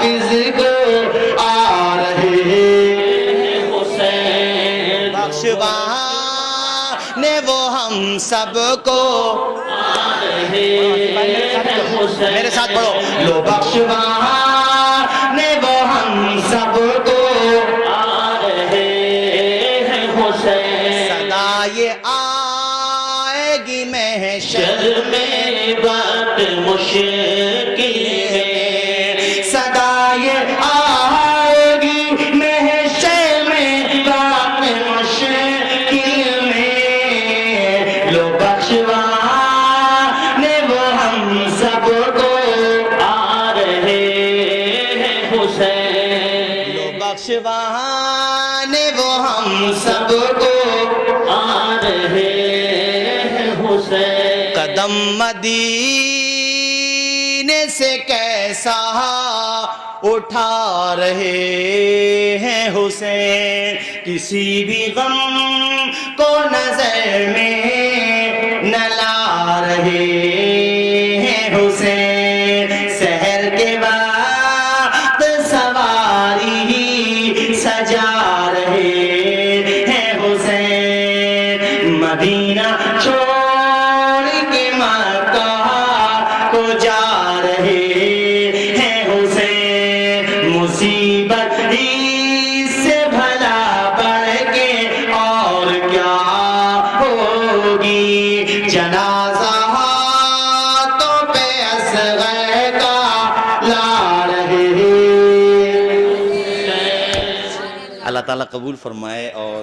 حافظ کو آ رہے ہیں حسین، بخشوانے وہ ہم سب کو آ رہے ہیں حسین، میرے ساتھ پڑھو، لو بخشوانے وہ ہم سب کو آ رہے ہیں حسین، صدا یہ آئے گی محشر شر میں بات مشکل میں، صدا یہ آئے گی محشر میں بات مشکل میں، لو بخشوانے وہ ہم سب کو آ رہے ہیں حسین، لو بخشوانے وہ ہم سب کو آ رہے ہیں حسین، قدم مدینے سے کیسا اٹھا رہے ہیں حسین، کسی بھی غم کو نظر میں نہ لا رہے ہیں حسین، سحر کے وقت سواری سجا رہے ہیں حسین، مدینہ چھوڑ کے مکہ کو جا رہے ہیں حسین، مصیبت اس سے بھلا بڑھ کے اور کیا ہوگی، جنازہ ہاتھوں پہ اصغر کا لا رہے ہیں۔ اللہ تعالیٰ قبول فرمائے۔ اور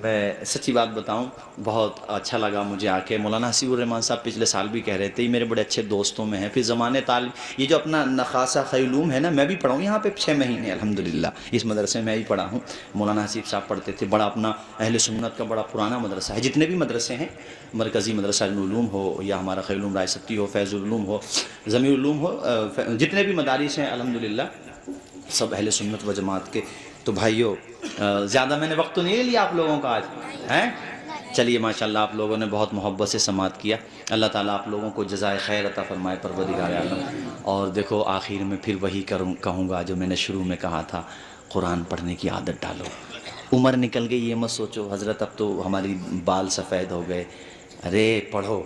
میں سچی بات بتاؤں، بہت اچھا لگا مجھے آ کے۔ مولانا حسیب الرحمان صاحب پچھلے سال بھی کہہ رہے تھے، یہ میرے بڑے اچھے دوستوں میں ہیں، پھر زمانے طالب، یہ جو اپنا نخاسہ خیلوم ہے نا، میں بھی پڑھا ہوں یہاں پہ 6 مہینے الحمدللہ، اس مدرسے میں ہی پڑھا ہوں۔ مولانا حسیب صاحب پڑھتے تھے، بڑا اپنا اہل سنت کا بڑا پرانا مدرسہ ہے، جتنے بھی مدرسے ہیں، مرکزی مدرسہ علوم ہو یا ہمارا خیلوم رائے ستی ہو، فیض العلوم ہو، ضمیع العلوم ہو، جتنے بھی مدارس ہیں الحمدللہ سب اہل سنت و جماعت کے۔ تو بھائیو، زیادہ میں نے وقت تو نہیں لیا آپ لوگوں کا آج ہیں، چلیے ماشاءاللہ آپ لوگوں نے بہت محبت سے سماعت کیا، اللہ تعالیٰ آپ لوگوں کو جزائے خیر عطا فرمائے پروردگار عالم۔ اور دیکھو آخر میں پھر وہی کہوں گا جو میں نے شروع میں کہا تھا، قرآن پڑھنے کی عادت ڈالو۔ عمر نکل گئی یہ مت سوچو حضرت اب تو ہماری بال سفید ہو گئے، ارے پڑھو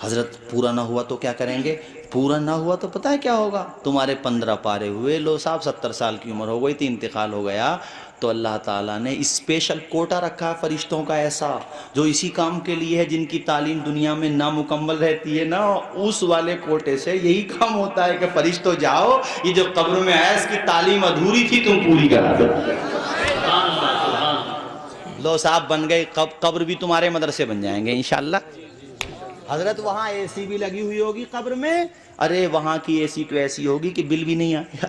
حضرت، پورا نہ ہوا تو کیا کریں گے، پورا نہ ہوا تو پتہ ہے کیا ہوگا، تمہارے 15 پارے ہوئے، لو صاحب 70 سال کی عمر ہو گئی تھی، انتقال ہو گیا، تو اللہ تعالیٰ نے اسپیشل کوٹا رکھا ہے فرشتوں کا ایسا، جو اسی کام کے لیے ہے، جن کی تعلیم دنیا میں نامکمل رہتی ہے نا، اس والے کوٹے سے یہی کام ہوتا ہے کہ فرشتوں جاؤ، یہ جو قبر میں ہے اس کی تعلیم ادھوری تھی تم پوری کرا دو۔ لو صاحب بن گئے، قبر بھی تمہارے مدرسے بن جائیں گے انشاءاللہ۔ حضرت وہاں اے سی بھی لگی ہوئی ہوگی قبر میں، ارے وہاں کی اے سی تو ایسی ہوگی کہ بل بھی نہیں آئے گا،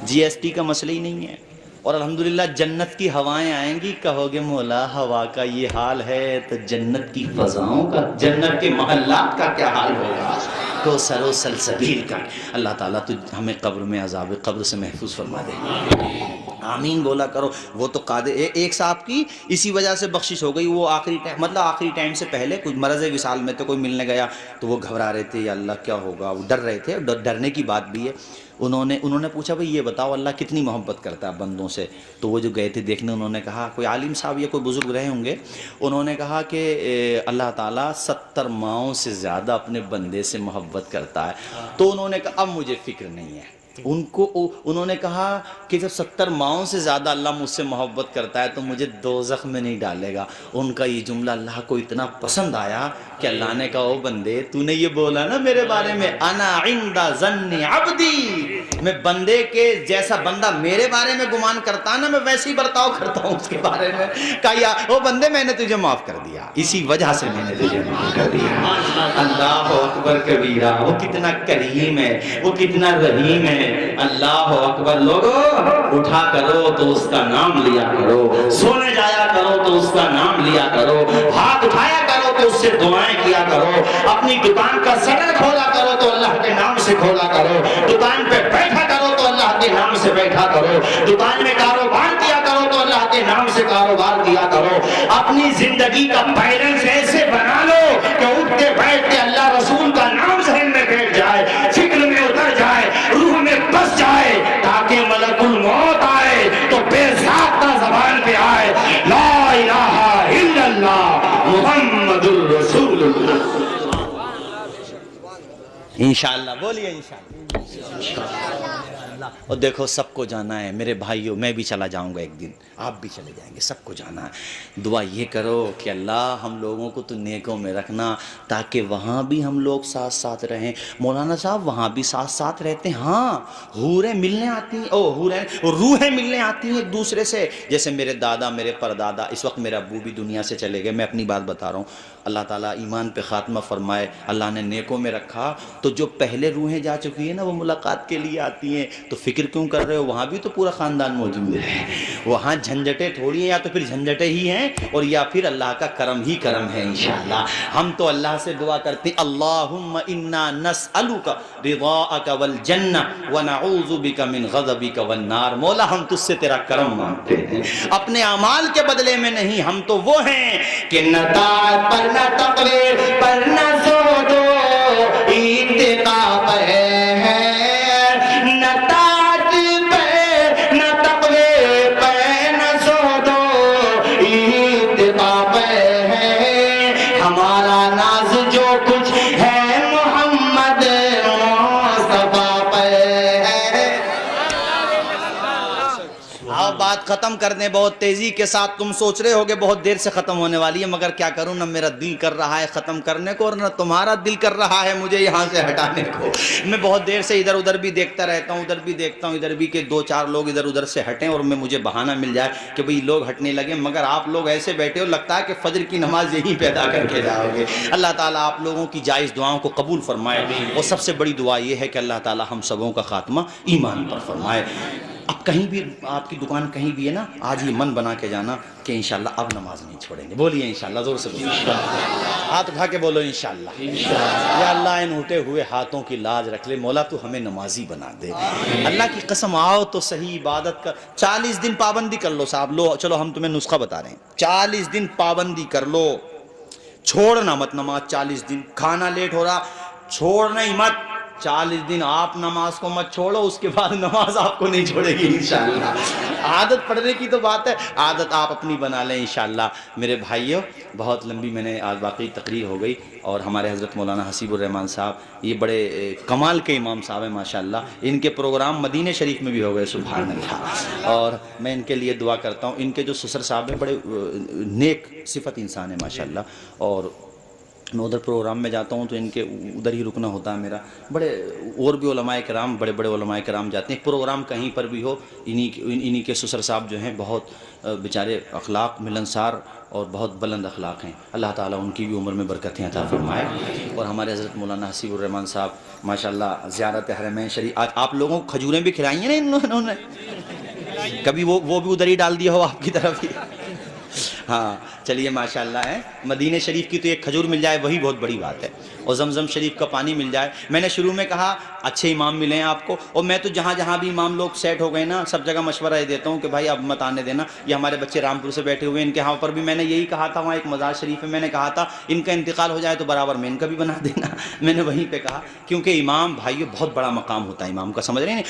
جی ایس ٹی کا مسئلہ ہی نہیں ہے۔ اور الحمدللہ جنت کی ہوائیں آئیں گی، کہو گے مولا ہوا کا یہ حال ہے تو جنت کی فضاؤں کا، جنت کے محلات کا کیا حال ہوگا، تو سر و سلسبیل کا۔ اللہ تعالیٰ تو ہمیں قبر میں عذاب قبر سے محفوظ فرما دے، آمین بولا کرو۔ وہ تو قادر ایک صاحب کی اسی وجہ سے بخشش ہو گئی، وہ آخری ٹائم، مطلب آخری ٹائم سے پہلے کچھ مرض وصال میں تو کوئی ملنے گیا تو وہ گھبرا رہے تھے، یا اللہ کیا ہوگا، وہ ڈر رہے تھے، ڈرنے کی بات بھی ہے۔ انہوں نے پوچھا بھئی یہ بتاؤ اللہ کتنی محبت کرتا ہے بندوں سے، تو وہ جو گئے تھے دیکھنے، انہوں نے کہا، کوئی عالم صاحب یا کوئی بزرگ رہے ہوں گے، انہوں نے کہا کہ اللہ تعالیٰ 70 ماؤں سے زیادہ اپنے بندے سے محبت کرتا ہے۔ تو انہوں نے کہا اب مجھے فکر نہیں ہے، انہوں نے کہا کہ جب 70 ماؤں سے زیادہ اللہ مجھ سے محبت کرتا ہے تو مجھے دوزخ میں نہیں ڈالے گا۔ ان کا یہ جملہ اللہ کو اتنا پسند آیا کہ اللہ نے کہا، او بندے تو نے یہ بولا نا میرے بارے میں، انا عند ظن عبدی، میں بندے کے جیسا بندہ میرے بارے میں گمان کرتا نا، میں ویسے ہی برتاؤ کرتا ہوں اس کے بارے میں۔ کہا یا او بندے میں نے تجھے معاف کر دیا، اسی وجہ سے میں نے تجھے معاف کر دیا۔ اللہ اکبر کبیرہ، وہ کتنا کریم ہے، وہ کتنا رحیم ہے۔ اللہ اکبر، لوگو اٹھا کرو تو اس کا نام لیا کرو، سونے جایا کرو تو اس کا نام لیا کرو، ہاتھ اٹھایا کرو تو اس سے دعائیں کیا کرو، اپنی دکان کا شٹر کھولا کرو تو اللہ کے نام سے کھولا کرو، دکان پہ بیٹھا کرو تو اللہ کے نام سے بیٹھا کرو، دکان میں کاروبار کیا کرو تو اللہ کے نام سے کاروبار کیا کرو، اپنی زندگی کا بیلنس ایسے بنا لو کہ اٹھتے بیٹھتے اللہ رسول کا نام ذہن میں بیٹھ جائے، فکر میں اتر جائے، روح میں بس جائے، इंशाअल्लाह, बोलिए इंशाअल्लाह। और देखो सबको जाना है मेरे भाइयों, मैं भी चला जाऊंगा एक दिन, आप भी चले जाएंगे, सबको जाना है। दुआ ये करो कि अल्लाह हम लोगों को तो नेकों में रखना, ताकि वहाँ भी हम लोग साथ साथ रहें। मौलाना साहब वहाँ भी साथ साथ रहते हैं, हाँ, हूरें मिलने आती हैं, रूहें मिलने आती हैं एक दूसरे से। जैसे मेरे दादा, मेरे परदादा, इस वक्त मेरे अब्बू भी दुनिया से चले गए, मैं अपनी बात बता रहा हूँ। अल्लाह ताला ईमान पे ख़ात्मा फरमाए, अल्लाह ने नेकों में रखा, तो जो पहले रूहें जा चुकी है ना वो मुलाकात के लिए आती हैं। तो फिक्र क्यों कर रहे हो, वहाँ भी तो पूरा ख़ानदान मौजूद है, वहाँ झंझटें थोड़ी हैं, या तो फिर झंझटें ही हैं और या फिर अल्लाह का करम ही करम है इंशाअल्लाह। हम तो अल्लाह से दुआ करते हैं, अल्लाहुम्मा इन्ना नस्अलुका रिज़ाअका वल जन्नह व नऊज़ु बिका मिन ग़ज़बिका वन नार। मौला हम तुझसे तेरा करम मांगते हैं, अपने अमाल के बदले में नहीं, हम तो वो हैं कि न ताअत पर न तक़वे पर न ज़ुहद इत्तिक़ा पर है, न ताअत पर न तक़वे पर न ज़ुहद इत्तिक़ा पर है। हमारा नाज जो कुछ है मोहम्मद मुस्तफा पर है। आओ बात खत्म कर दें बहुत तेजी के साथ। तुम सोच रहे होगे बहुत देर से खत्म होने वाली है, मगर क्या करूं, ना मेरा दिल कर रहा है खत्म करने को और ना तुम्हारा दिल कर रहा है मुझे यहाँ से हटाने को। मैं बहुत देर से इधर उधर भी देखता रहता हूँ, उधर भी देखता हूँ, इधर भी के दो चार लोग इधर उधर से हटें और मैं मुझे बहाना मिल जाए कि भाई लोग हटने लगे, मगर आप लोग ऐसे बैठे हो लगता है कि फजर की नमाज यहीं पैदा करके जाओगे। अल्लाह ताला आप लोगों की जायज़ दुआओं को कबूल फरमाए और सबसे बड़ी दुआ ये है कि अल्लाह ताला हम सबों का खात्मा ईमान पर फरमाए। अब कहीं भी आपकी दुकान कहीं भी है ना, आज ही मन बना के जाना कि इंशाल्लाह अब नमाज नहीं छोड़ेंगे। बोलिए इंशाल्लाह, जोर से बोलिए, हाथ उठा के बोलो इंशाल्लाह। या अल्लाह इन उठे हुए हाथों की लाज रख ले, मौला तू हमें नमाजी बना दे। अल्लाह की कसम, आओ तो सही इबादत कर। 40 दिन पाबंदी कर लो साहब, लो चलो हम तुम्हें नुस्खा बता रहे हैं। 40 दिन पाबंदी कर लो, छोड़ना मत नमाज 40 दिन। खाना लेट हो रहा, छोड़ना ही मत 40 दिन। आप नमाज को मत छोड़ो, उसके बाद नमाज आपको नहीं छोड़ेगी इंशाअल्लाह। आदत पड़ने की तो बात है, आदत आप अपनी बना लें इंशाअल्लाह। मेरे भाइयों, बहुत लंबी मैंने आज वाकई तकरीर हो गई और हमारे हज़रत मौलाना हसीबुर रहमान साहब ये बड़े कमाल के इमाम साहब हैं माशाअल्लाह। इनके प्रोग्राम मदीने शरीफ में भी हो गए, सुभान अल्लाह। और मैं इनके लिए दुआ करता हूँ। इनके जो ससुर साहब हैं बड़े नेक सिफत इंसान है माशाअल्लाह, और मैं उधर प्रोग्राम में जाता हूँ तो इनके उधर ही रुकना होता है मेरा। बड़े और भी उलमाए कराम, बड़े बड़े उलमाए कराम जाते हैं, प्रोग्राम कहीं पर भी हो इन्हीं के ससुर साहब जो हैं बहुत बेचारे अखलाक मिलनसार और बहुत बुलंद अखलाक हैं। अल्लाह ताला उनकी भी उम्र में बरकतें अता फरमाए। और हमारे हज़रत मौलाना हसीबुर रहमान साहब माशाअल्लाह ज़ियारत हरमैन शरीफ, आज आप लोगों को खजूरें भी खिलाई हैं ना इन्होंने, कभी वो भी उधर ही डाल दिया हो आपकी तरफ ही। हाँ चलिए माशाअल्लाह है, मदीने शरीफ की तो एक खजूर मिल जाए वही बहुत बड़ी बात है, और जमजम शरीफ का पानी मिल जाए। मैंने शुरू में कहा अच्छे इमाम मिले हैं आपको, और मैं तो जहाँ जहाँ भी इमाम लोग सेट हो गए ना, सब जगह मशवरा ये देता हूँ कि भाई अब मत आने देना। ये हमारे बच्चे रामपुर से बैठे हुए हैं, इनके यहाँ पर भी मैंने यही कहा था, वहाँ एक मज़ार शरीफ में मैंने कहा था इनका इंतकाल हो जाए तो बराबर में इनका भी बना देना। मैंने वहीं पर कहा, क्योंकि इमाम भाइयों बहुत बड़ा मकाम होता है इमाम का, समझ रहे हैं।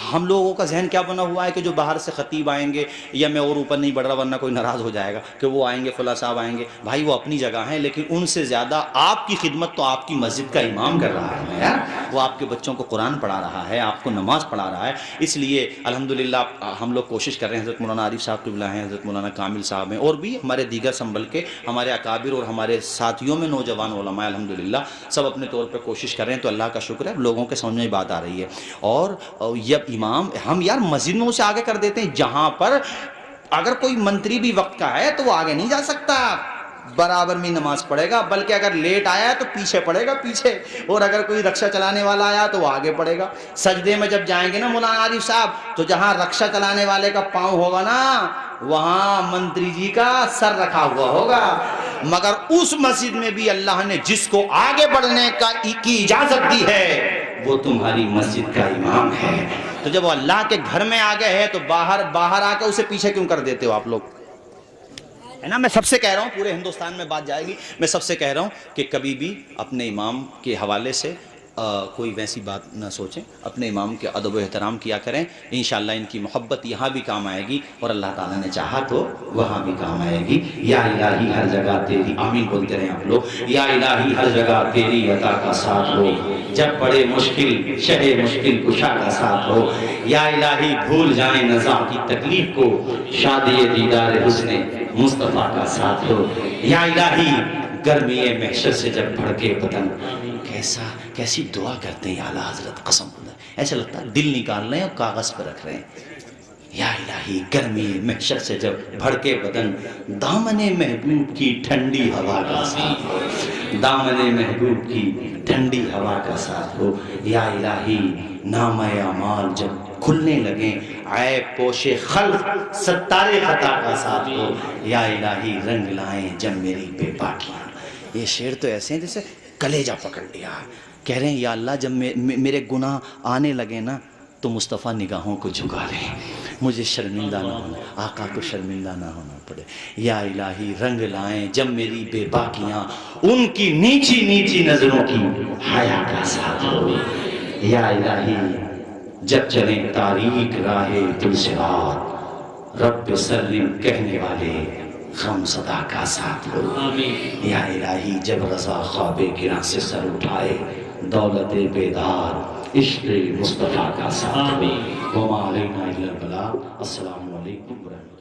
हम लोगों का जहन क्या बना हुआ है कि जो बाहर से खतीब आएंगे, या मैं और ऊपर नहीं बढ़ रहा वरना कोई नाराज़ हो जाएगा कि वो आएंगे फला साहब आएंगे, भाई वो अपनी जगह हैं, लेकिन उनसे ज़्यादा आपकी खिदमत तो आपकी मस्जिद का इमाम कर रहा है यार। वो आपके बच्चों को कुरान पढ़ा रहा है, आपको नमाज़ पढ़ा रहा है। इसलिए अल्हम्दुलिल्लाह हम लोग कोशिश कर रहे हैं, हज़रत मौलाना आरिफ साहब क़िबला हैं, हज़रत मौलाना कामिल साहब हैं, और भी हमारे दीगर संभल के हमारे अकाबिर और हमारे साथियों में नौजवान उलमा अल्हम्दुलिल्लाह सब अपने तौर पर कोशिश कर रहे हैं। तो अल्लाह का शुक्र है, लोगों के समझ में बात आ रही है। और जब इमाम हम यार मस्जिद में उसे आगे कर देते हैं, जहाँ पर अगर कोई मंत्री भी वक्त का है तो वो आगे नहीं जा सकता, बराबर में नमाज पढ़ेगा, बल्कि अगर लेट आया तो पीछे पड़ेगा पीछे, और अगर कोई रक्षा चलाने वाला आया तो वो आगे पड़ेगा। सजदे में जब जाएंगे ना मौलाना आरिफ साहब, तो जहाँ रक्षा चलाने वाले का पाँव होगा ना, वहाँ मंत्री जी का सर रखा हुआ होगा। मगर उस मस्जिद में भी अल्लाह ने जिसको आगे बढ़ने की इजाजत दी है वो तुम्हारी मस्जिद का इमाम है। तो जब वो अल्लाह के घर में आ गए हैं तो बाहर आकर उसे पीछे क्यों कर देते हो आप लोग, है ना। मैं सबसे कह रहा हूँ, पूरे हिंदुस्तान में बात जाएगी, मैं सबसे कह रहा हूँ कि कभी भी अपने इमाम के हवाले से कोई वैसी बात ना सोचें, अपने इमाम के अदब व एहतराम किया करें। इंशाअल्लाह इनकी मोहब्बत यहाँ भी काम आएगी और अल्लाह ताला ने चाहा तो वहाँ भी काम आएगी। या इलाही हर जगह तेरी, आमीन बोलते रहें आप लोग। या इलाही हर जगह तेरी अता का साथ हो, جب بڑے مشکل شہ مشکل کشا کا ساتھ ہو، یا الہی بھول جائیں نظام کی تکلیف کو، شادی دیدار حسن مصطفیٰ کا ساتھ ہو، یا الہی گرمی محشر سے جب بھڑکے بدن، کیسی دعا کرتے ہیں یا اعلیٰ حضرت، قسم خدا ایسا لگتا ہے دل نکال رہے ہیں اور کاغذ پر رکھ رہے ہیں۔ یا الہی گرمی محشر سے جب بھڑکے بدن، دامن محبوب کی ٹھنڈی ہوا کا ساتھ ہو، دامن محبوب کی ٹھنڈی ہوا کا ساتھ ہو، یا الہی نامہ اعمال جب کھلنے لگیں، عیب پوش خلق ستارے خطا کا ساتھ ہو، یا الہی رنگ لائیں جب میری بے باکیاں۔ یہ شعر تو ایسے ہیں جیسے کلیجہ پکڑ لیا، کہہ رہے ہیں یا اللہ جب میرے گناہ آنے لگے نا تو مصطفیٰ نگاہوں کو جھکا لیں، مجھے شرمندہ نہ ہونا، آقا کو شرمندہ نہ ہونا پڑے، یا الہی رنگ لائیں جب میری بے باکیاں، ان کی نیچی نیچی نظروں کی حیا کا ساتھ ہو، یا الہی جب چلیں تاریک راہ پلسرات، رب سلم کہنے والے غم زدہ کا ساتھ ہو، یا الہی جب رضا خواب گراں سے سر اٹھائے، دولت بیدار عشق مصطفیٰ کا ساتھ ہو، وما علینا الا البلاغ۔ السلام علیکم ورحمۃ اللہ۔